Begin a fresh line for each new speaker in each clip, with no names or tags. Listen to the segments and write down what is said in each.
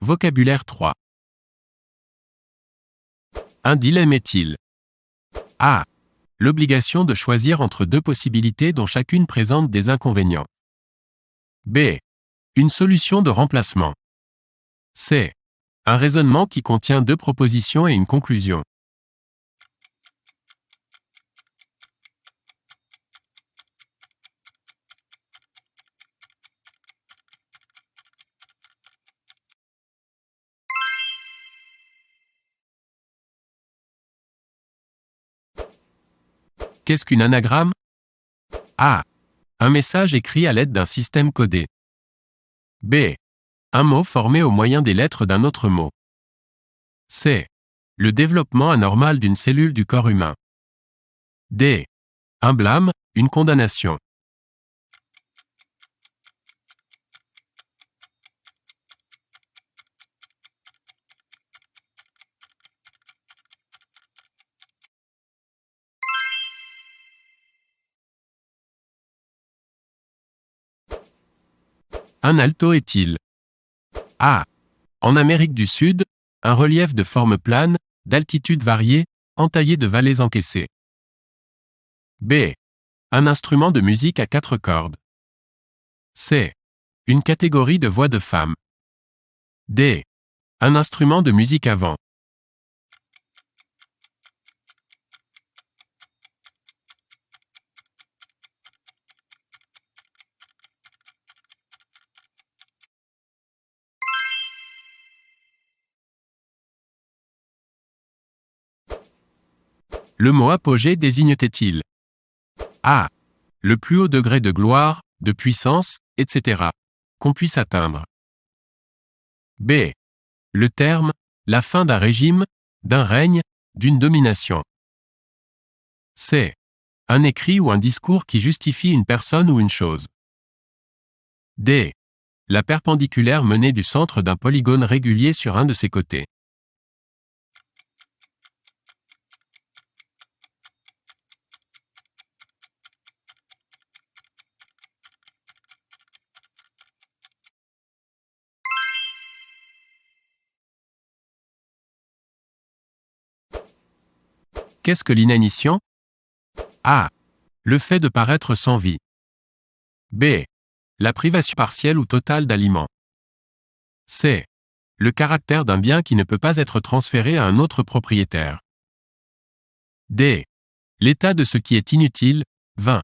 Vocabulaire 3. Un dilemme est-il? A. L'obligation de choisir entre deux possibilités dont chacune présente des inconvénients. B. Une solution de remplacement. C. Un raisonnement qui contient deux propositions et une conclusion. Qu'est-ce qu'une anagramme? A. Un message écrit à l'aide d'un système codé. B. Un mot formé au moyen des lettres d'un autre mot. C. Le développement anormal d'une cellule du corps humain. D. Un blâme, une condamnation. Un alto est-il? A. En Amérique du Sud, un relief de forme plane, d'altitude variée, entaillé de vallées encaissées. B. Un instrument de musique à 4 cordes. C. Une catégorie de voix de femme. D. Un instrument de musique à vent. Le mot apogée désigne-t-il? A. Le plus haut degré de gloire, de puissance, etc. qu'on puisse atteindre. B. Le terme, la fin d'un régime, d'un règne, d'une domination. C. Un écrit ou un discours qui justifie une personne ou une chose. D. La perpendiculaire menée du centre d'un polygone régulier sur un de ses côtés. Qu'est-ce que l'inanition? A. Le fait de paraître sans vie. B. La privation partielle ou totale d'aliments. C. Le caractère d'un bien qui ne peut pas être transféré à un autre propriétaire. D. L'état de ce qui est inutile, vain.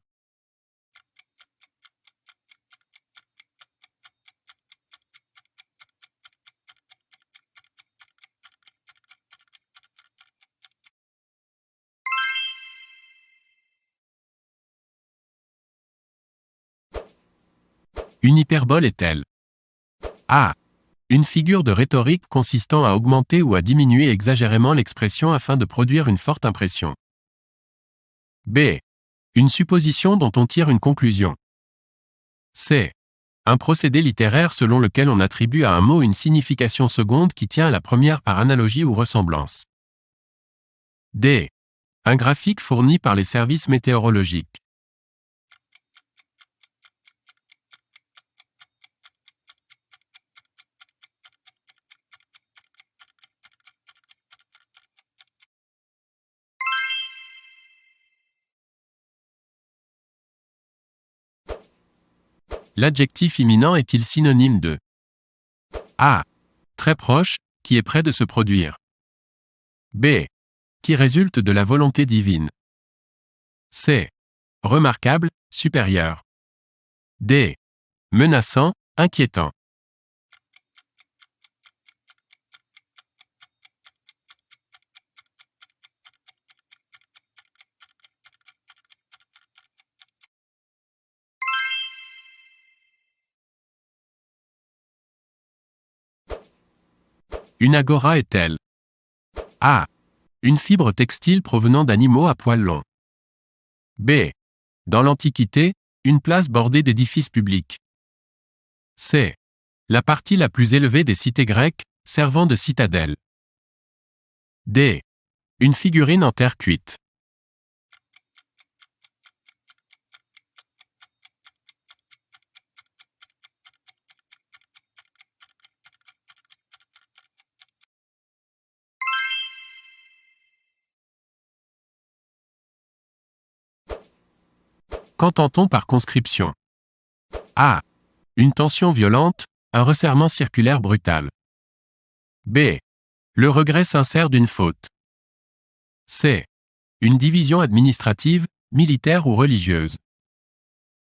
Une hyperbole est-elle? A. Une figure de rhétorique consistant à augmenter ou à diminuer exagérément l'expression afin de produire une forte impression. B. Une supposition dont on tire une conclusion. C. Un procédé littéraire selon lequel on attribue à un mot une signification seconde qui tient à la première par analogie ou ressemblance. D. Un graphique fourni par les services météorologiques. L'adjectif imminent est-il synonyme de A. Très proche, qui est près de se produire. B. Qui résulte de la volonté divine. C. Remarquable, supérieur. D. Menaçant, inquiétant. Une agora est-elle? A. Une fibre textile provenant d'animaux à poils longs. B. Dans l'Antiquité, une place bordée d'édifices publics. C. La partie la plus élevée des cités grecques, servant de citadelle. D. Une figurine en terre cuite. Qu'entend-on par conscription? A. Une tension violente, un resserrement circulaire brutal. B. Le regret sincère d'une faute. C. Une division administrative, militaire ou religieuse.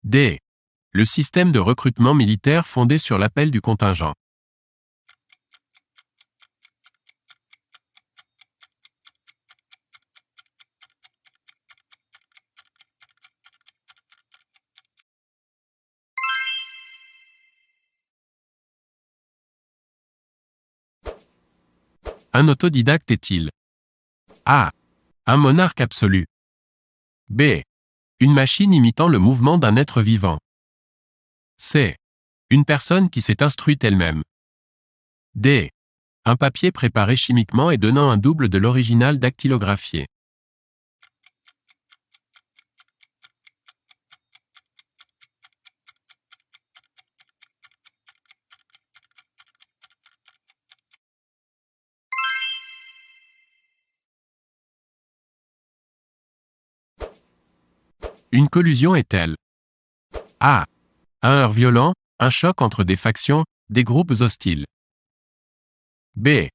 D. Le système de recrutement militaire fondé sur l'appel du contingent. Un autodidacte est-il? A. Un monarque absolu. B. Une machine imitant le mouvement d'un être vivant. C. Une personne qui s'est instruite elle-même. D. Un papier préparé chimiquement et donnant un double de l'original dactylographié. Une collusion est-elle? A. Un heurt violent, un choc entre des factions, des groupes hostiles. B.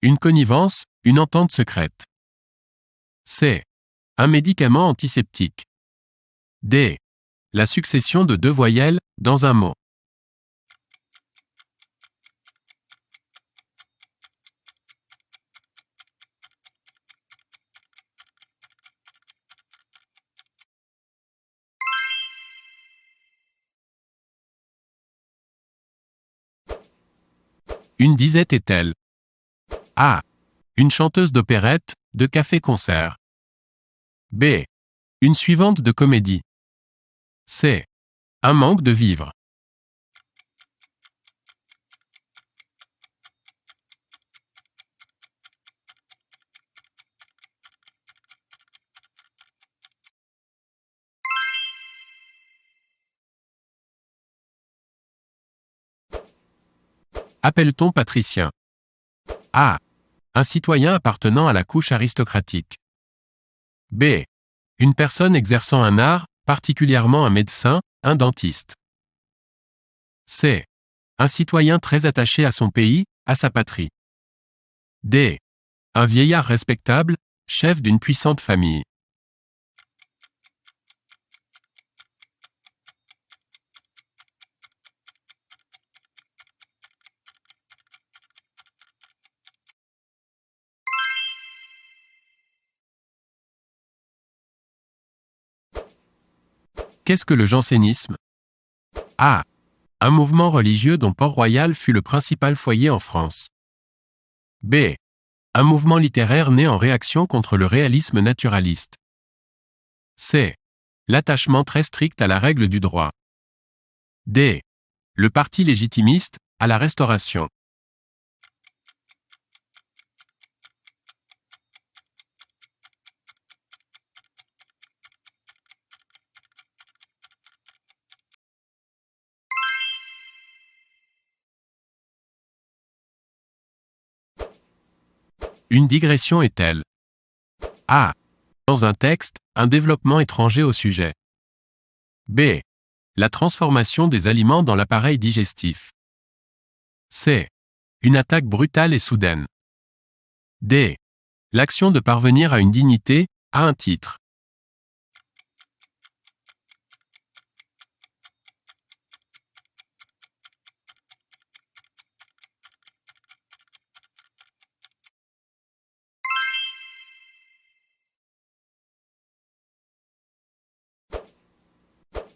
Une connivence, une entente secrète. C. Un médicament antiseptique. D. La succession de deux voyelles, dans un mot. Une disette est-elle? A. Une chanteuse d'opérette, de café-concert. B. Une suivante de comédie. C. Un manque de vivres. Appelle-t-on patricien? A. Un citoyen appartenant à la couche aristocratique. B. Une personne exerçant un art, particulièrement un médecin, un dentiste. C. Un citoyen très attaché à son pays, à sa patrie. D. Un vieillard respectable, chef d'une puissante famille. Qu'est-ce que le jansénisme? A. Un mouvement religieux dont Port-Royal fut le principal foyer en France. B. Un mouvement littéraire né en réaction contre le réalisme naturaliste. C. L'attachement très strict à la règle du droit. D. Le parti légitimiste, à la Restauration. Une digression est-elle? A. Dans un texte, un développement étranger au sujet. B. La transformation des aliments dans l'appareil digestif. C. Une attaque brutale et soudaine. D. L'action de parvenir à une dignité, à un titre.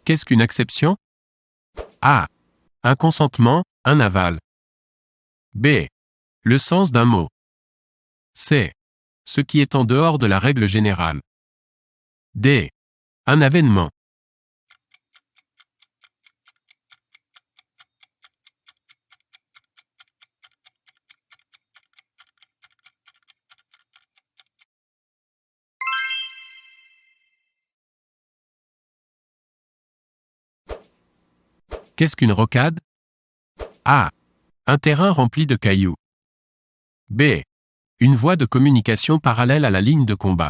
Qu'est-ce qu'une acception? A. Un consentement, un aval. B. Le sens d'un mot. C. Ce qui est en dehors de la règle générale. D. Un avènement. Qu'est-ce qu'une rocade? A. Un terrain rempli de cailloux. B. Une voie de communication parallèle à la ligne de combat.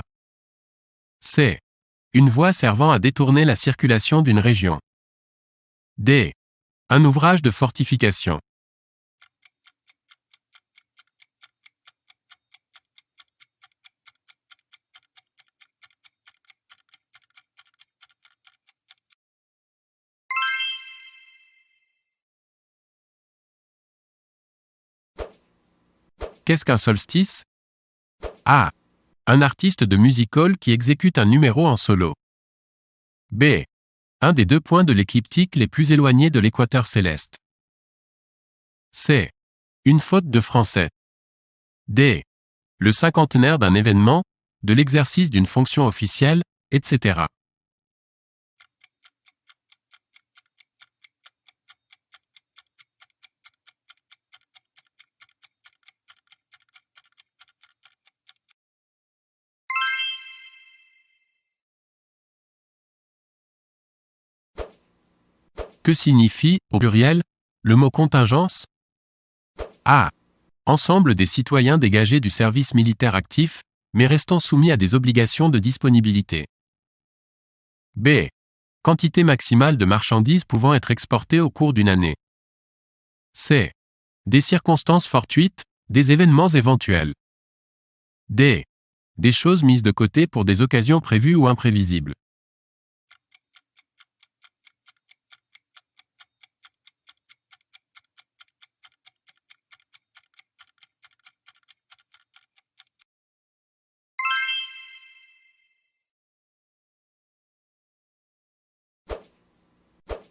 C. Une voie servant à détourner la circulation d'une région. D. Un ouvrage de fortification. Qu'est-ce qu'un solstice? A. Un artiste de music hall qui exécute un numéro en solo. B. Un des 2 points de l'écliptique les plus éloignés de l'équateur céleste. C. Une faute de français. D. Le cinquantenaire d'un événement, de l'exercice d'une fonction officielle, etc. Que signifie, au pluriel, le mot contingence? A. Ensemble des citoyens dégagés du service militaire actif, mais restant soumis à des obligations de disponibilité. B. Quantité maximale de marchandises pouvant être exportées au cours d'une année. C. Des circonstances fortuites, des événements éventuels. D. Des choses mises de côté pour des occasions prévues ou imprévisibles.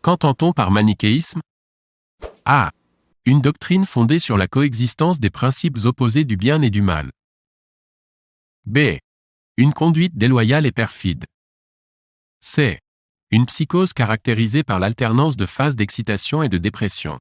Qu'entend-on par manichéisme? A. Une doctrine fondée sur la coexistence des principes opposés du bien et du mal. B. Une conduite déloyale et perfide. C. Une psychose caractérisée par l'alternance de phases d'excitation et de dépression.